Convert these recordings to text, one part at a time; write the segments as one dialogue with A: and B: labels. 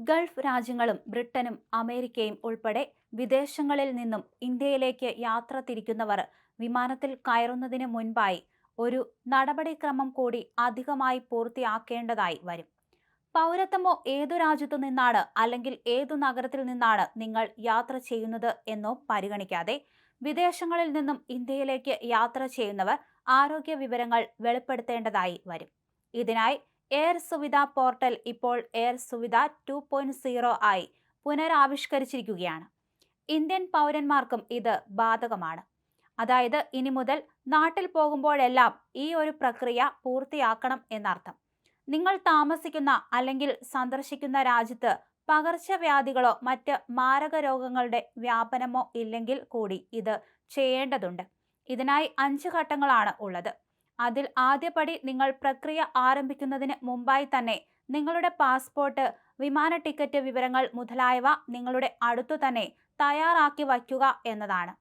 A: Gulf രാജ്യങ്ങളും ബ്രിട്ടനും അമേരിക്കയും ഉൾപ്പെടെ വിദേശങ്ങളിൽ നിന്നും ഇന്ത്യയിലേക്ക് യാത്ര തിരിക്കുന്നവർ വിമാനത്തിൽ കയറുന്നതിന് മുൻപായി ഒരു നടപടിക്രമം കൂടി അധികമായി പൂർത്തിയാക്കേണ്ടതായി വരും. പൗരത്വമോ ഏതു രാജ്യത്തു നിന്നാണ് അല്ലെങ്കിൽ ഏതു നഗരത്തിൽ നിന്നാണ് നിങ്ങൾ യാത്ര ചെയ്യുന്നത് എന്നോ പരിഗണിക്കാതെ വിദേശങ്ങളിൽ നിന്നും ഇന്ത്യയിലേക്ക് യാത്ര ചെയ്യുന്നവർ ആരോഗ്യ വിവരങ്ങൾ വെളിപ്പെടുത്തേണ്ടതായി വരും. ഇതിനായി എയർ സുവിധ പോർട്ടൽ ഇപ്പോൾ എയർ സുവിധ 2.0 ആയി പുനരാവിഷ്കരിച്ചിരിക്കുകയാണ്. ഇന്ത്യൻ പൗരന്മാർക്കും ഇത് ബാധകമാണ്. അതായത് ഇനി മുതൽ നാട്ടിൽ പോകുമ്പോഴെല്ലാം ഈ ഒരു പ്രക്രിയ പൂർത്തിയാക്കണം എന്നർത്ഥം. നിങ്ങൾ താമസിക്കുന്ന അല്ലെങ്കിൽ സന്ദർശിക്കുന്ന രാജ്യത്ത് പകർച്ചവ്യാധികളോ മറ്റ് മാരക രോഗങ്ങളുടെ വ്യാപനമോ ഇല്ലെങ്കിൽ കൂടി ഇത് ചെയ്യേണ്ടതുണ്ട്. ഇതിനായി 5 ഘട്ടങ്ങളാണ് ഉള്ളത്. അതിൽ ആദ്യപടി നിങ്ങൾ പ്രക്രിയ ആരംഭിക്കുന്നതിന് മുമ്പായി തന്നെ നിങ്ങളുടെ പാസ്പോർട്ട്, വിമാന ടിക്കറ്റ് വിവരങ്ങൾ മുതലായവ നിങ്ങളുടെ അടുത്തു തന്നെ തയ്യാറാക്കി വയ്ക്കുക എന്നതാണ്.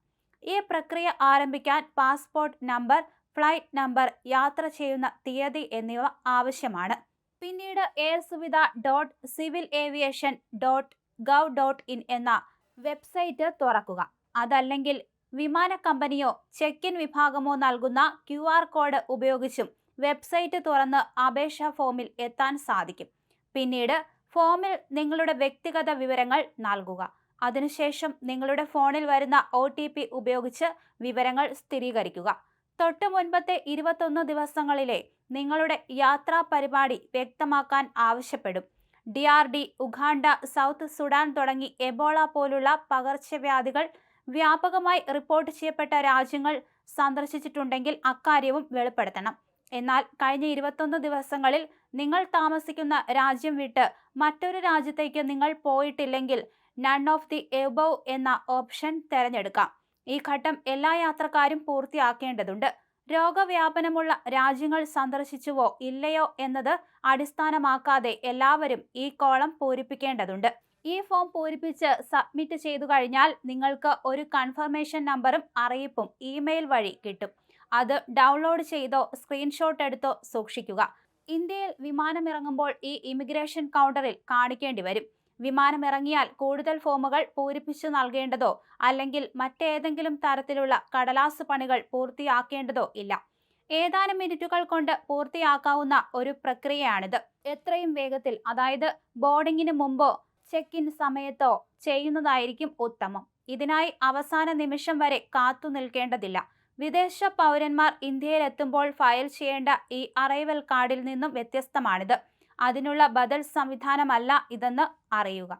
A: ഈ പ്രക്രിയ ആരംഭിക്കാൻ പാസ്പോർട്ട് നമ്പർ, ഫ്ലൈറ്റ് നമ്പർ, യാത്ര ചെയ്യുന്ന തീയതി എന്നിവ ആവശ്യമാണ്. പിന്നീട് airsuvidha.civilaviation.gov.in എന്ന വെബ്സൈറ്റ് തുറക്കുക. അതല്ലെങ്കിൽ വിമാന കമ്പനിയോ ചെക്ക് ഇൻ വിഭാഗമോ നൽകുന്ന QR കോഡ് ഉപയോഗിച്ചും വെബ്സൈറ്റ് തുറന്ന് അപേക്ഷാ ഫോമിൽ എത്താൻ സാധിക്കും. പിന്നീട് ഫോമിൽ നിങ്ങളുടെ വ്യക്തിഗത വിവരങ്ങൾ നൽകുക. അതിനുശേഷം നിങ്ങളുടെ ഫോണിൽ വരുന്ന OTP ഉപയോഗിച്ച് വിവരങ്ങൾ സ്ഥിരീകരിക്കുക. തൊട്ടു മുൻപത്തെ 21 ദിവസങ്ങളിലെ നിങ്ങളുടെ യാത്രാ പരിപാടി വ്യക്തമാക്കാൻ ആവശ്യപ്പെടും. DRD, ഉഗാണ്ട, സൗത്ത് സുഡാൻ തുടങ്ങി എബോള പോലുള്ള പകർച്ചവ്യാധികൾ വ്യാപകമായി റിപ്പോർട്ട് ചെയ്യപ്പെട്ട രാജ്യങ്ങൾ സന്ദർശിച്ചിട്ടുണ്ടെങ്കിൽ അക്കാര്യവും വെളിപ്പെടുത്തണം. എന്നാൽ കഴിഞ്ഞ 21 ദിവസങ്ങളിൽ നിങ്ങൾ താമസിക്കുന്ന രാജ്യം വിട്ട് മറ്റൊരു രാജ്യത്തേക്ക് നിങ്ങൾ പോയിട്ടില്ലെങ്കിൽ നൺ ഓഫ് ദി എബോവ് എന്ന ഓപ്ഷൻ തിരഞ്ഞെടുക്കാം. ഈ ഘട്ടം എല്ലാ യാത്രക്കാരും പൂർത്തിയാക്കേണ്ടതുണ്ട്. രോഗവ്യാപനമുള്ള രാജ്യങ്ങൾ സന്ദർശിച്ചുവോ ഇല്ലയോ എന്നത് അടിസ്ഥാനമാക്കാതെ എല്ലാവരും ഈ കോളം പൂരിപ്പിക്കേണ്ടതുണ്ട്. ഈ ഫോം പൂരിപ്പിച്ച് സബ്മിറ്റ് ചെയ്തു കഴിഞ്ഞാൽ നിങ്ങൾക്ക് ഒരു കൺഫർമേഷൻ നമ്പറും അറിയിപ്പും ഇമെയിൽ വഴി കിട്ടും. അത് ഡൗൺലോഡ് ചെയ്തോ സ്ക്രീൻഷോട്ട് എടുത്തോ സൂക്ഷിക്കുക. ഇന്ത്യയിൽ വിമാനമിറങ്ങുമ്പോൾ ഈ ഇമിഗ്രേഷൻ കൗണ്ടറിൽ കാണിക്കേണ്ടി വരും. വിമാനമിറങ്ങിയാൽ കൂടുതൽ ഫോമുകൾ പൂരിപ്പിച്ചു നൽകേണ്ടതോ അല്ലെങ്കിൽ മറ്റേതെങ്കിലും തരത്തിലുള്ള കടലാസ് പണികൾ പൂർത്തിയാക്കേണ്ടതോ ഇല്ല. ഏതാനും മിനിറ്റുകൾ കൊണ്ട് പൂർത്തിയാക്കാവുന്ന ഒരു പ്രക്രിയയാണിത്. എത്രയും വേഗത്തിൽ, അതായത് ബോർഡിങ്ങിന് മുമ്പോ ചെക്ക് ഇൻ സമയത്തോ ചെയ്യുന്നതായിരിക്കും ഉത്തമം. ഇതിനായി അവസാന നിമിഷം വരെ കാത്തു നിൽക്കേണ്ടതില്ല. വിദേശ പൗരന്മാർ ഇന്ത്യയിലെത്തുമ്പോൾ ഫയൽ ചെയ്യേണ്ട ഈ അറൈവൽ കാർഡിൽ നിന്നും വ്യത്യസ്തമാണിത്. അതിനുള്ള ബദൽ സംവിധാനമല്ല ഇതെന്ന് അറിയുക.